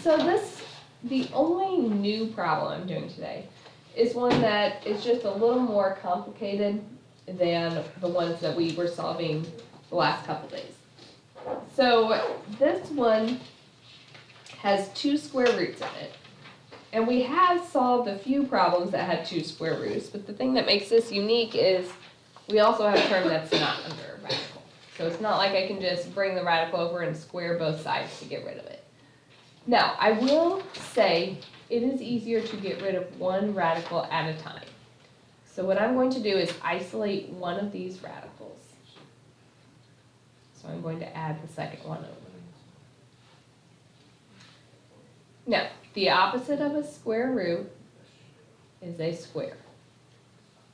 So the only new problem I'm doing today is one that is just a little more complicated than the ones that we were solving the last couple days. So this one has 2 square roots in it. And we have solved a few problems that had 2 square roots, but the thing that makes this unique is we also have a term that's not under a radical. So it's not like I can just bring the radical over and square both sides to get rid of it. Now, I will say it is easier to get rid of one radical at a time. So what I'm going to do is isolate one of these radicals. So I'm going to add the second one over. Now, the opposite of a square root is a square.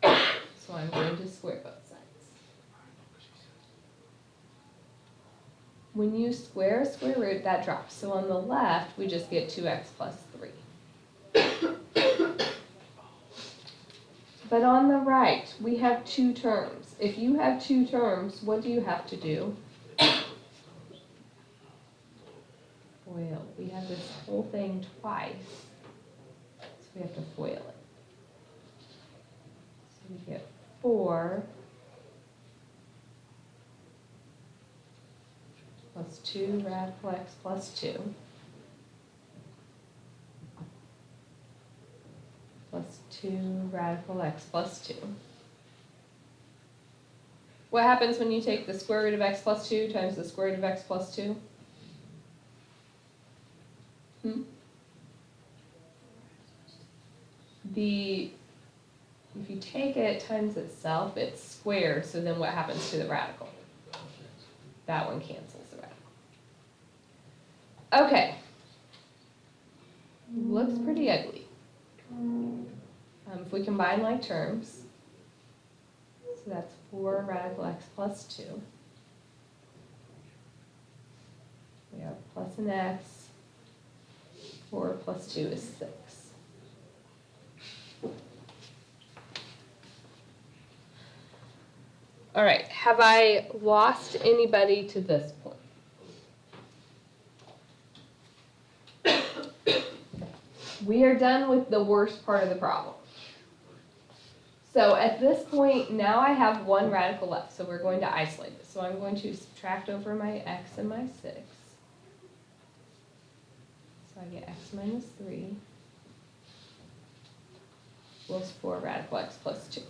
So I'm going to square both sides. When you square a square root, that drops. So on the left, we just get 2x plus 3. But on the right, we have 2 terms. If you have 2 terms, what do you have to do? FOIL. We have this whole thing twice, so we have to FOIL it. So we get 4 plus 2 radical x plus 2 plus 2 radical x plus 2. What happens when you take the square root of x plus 2 times the square root of x plus 2? If you take it times itself, it's squared, so then what happens to the radical? That one cancels the radical. Okay. Looks pretty ugly. If we combine like terms, so that's 4 radical x plus 2. We have plus an x. 4 plus 2 is 6. All right, have I lost anybody to this point? We are done with the worst part of the problem. So at this point, now I have one radical left, so we're going to isolate it. So I'm going to subtract over my x and my 6. So I get x minus 3 equals 4 radical x plus 2.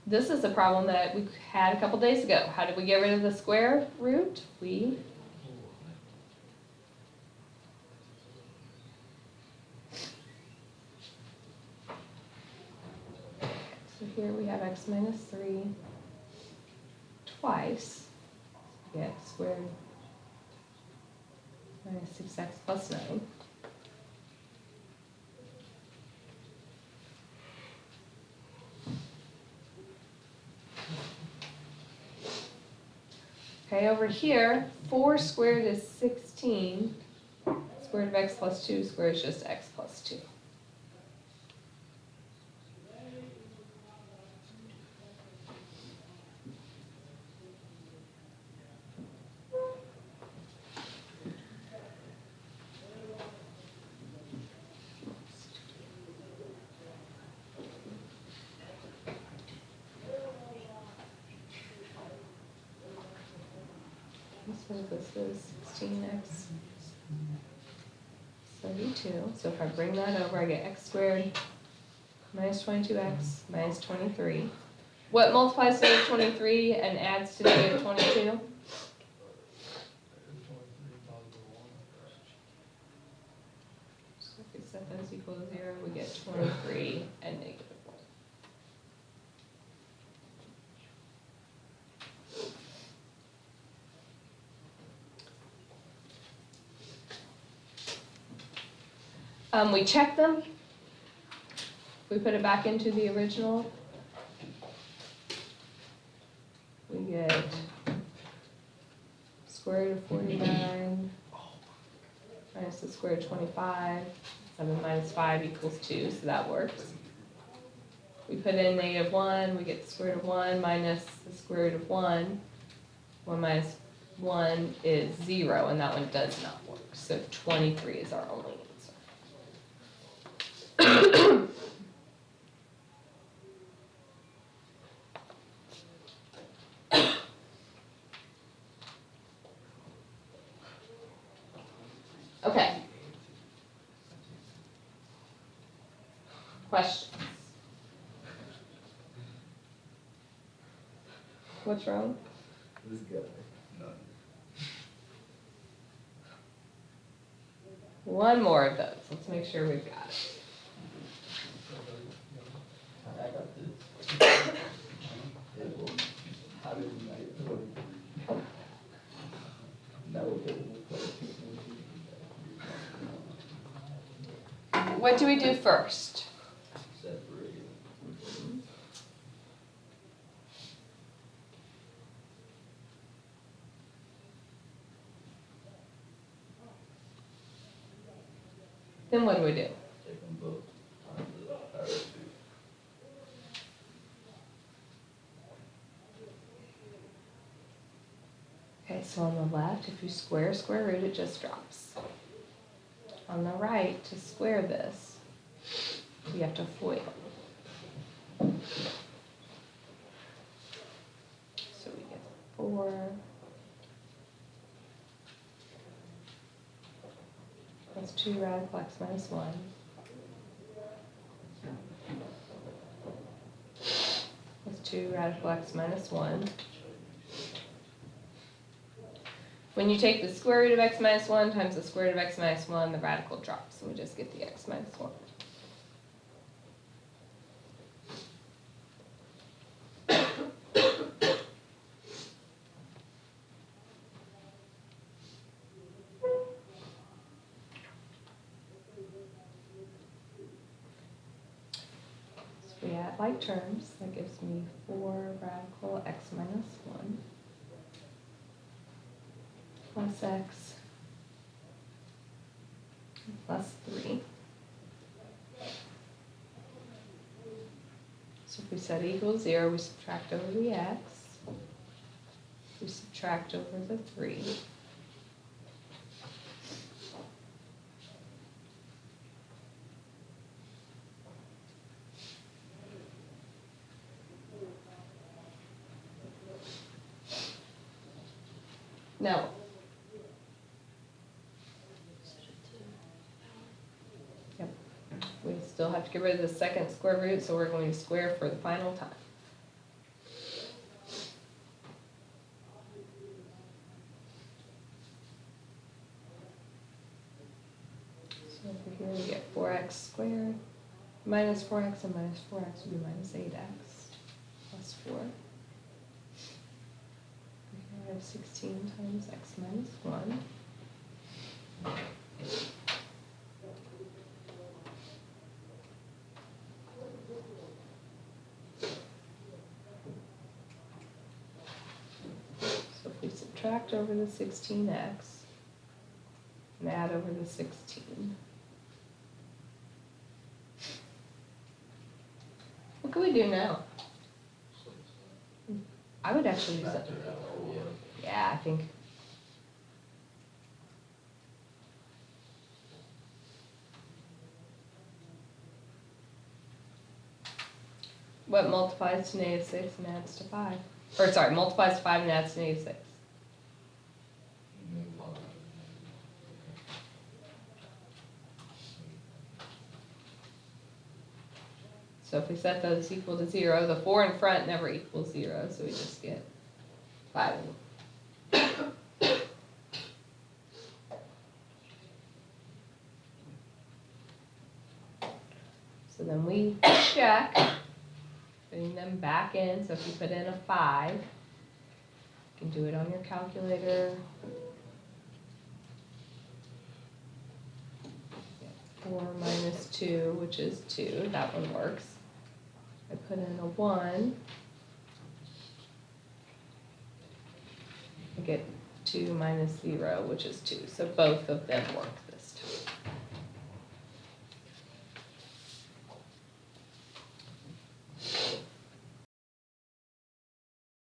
This is a problem that we had a couple days ago. How did we get rid of the square root? So here we have x minus 3 twice. We get x squared minus 6x plus 9. Okay, over here, 4 squared is 16. Square root of x plus 2 squared is just x plus 2. So this is 16x 32. So if I bring that over, I get x squared minus 22x minus 23. What multiplies to negative 23 and adds to negative 22? So if we set those equal to 0, we get 23 and negative 1. We check them. We put it back into the original. We get square root of 49 minus the square root of 25. 7 minus 5 equals 2, so that works. We put in negative 1, we get the square root of 1 minus the square root of 1. 1 minus 1 is 0, and that one does not work. So 23 is our only answer. Okay. Questions? What's wrong? This guy. None. One more of those. Let's make sure we've got it. I got this. How did we not get 23? No, What do we do first? separate. Then what do we do? Take them both times the power of 2. Okay, so on the left, if you square root, it just drops. On the right, to square this, you have to FOIL. So we get 4 plus 2 radical x minus 1 plus 2 radical x minus 1. When you take the square root of x minus 1 times the square root of x minus 1, the radical drops, and we just get the x minus 1. So we add like terms, that gives me 4 radical x minus 1 plus x plus 3. So if we set equals 0, we subtract over the x, we subtract over the 3. Now, yep, we still have to get rid of the second square root, so we're going to square for the final time. So over here we get 4x squared minus 4x, and minus 4x would be minus 8x plus 4. We have 16 times x minus 1. So if we subtract over the 16x and add over the 16, what can we do now? I would actually use that. Yeah, I think. What multiplies to negative 6 and adds to 5? Or sorry, multiplies to 5 and adds to negative 6. So if we set those equal to 0, the 4 in front never equals 0, so we just get 5. So then we check, putting them back in. So if you put in a 5, you can do it on your calculator. 4 minus 2, which is 2, that one works. I put in a 1, I get 2 minus 0, which is 2. So both of them work.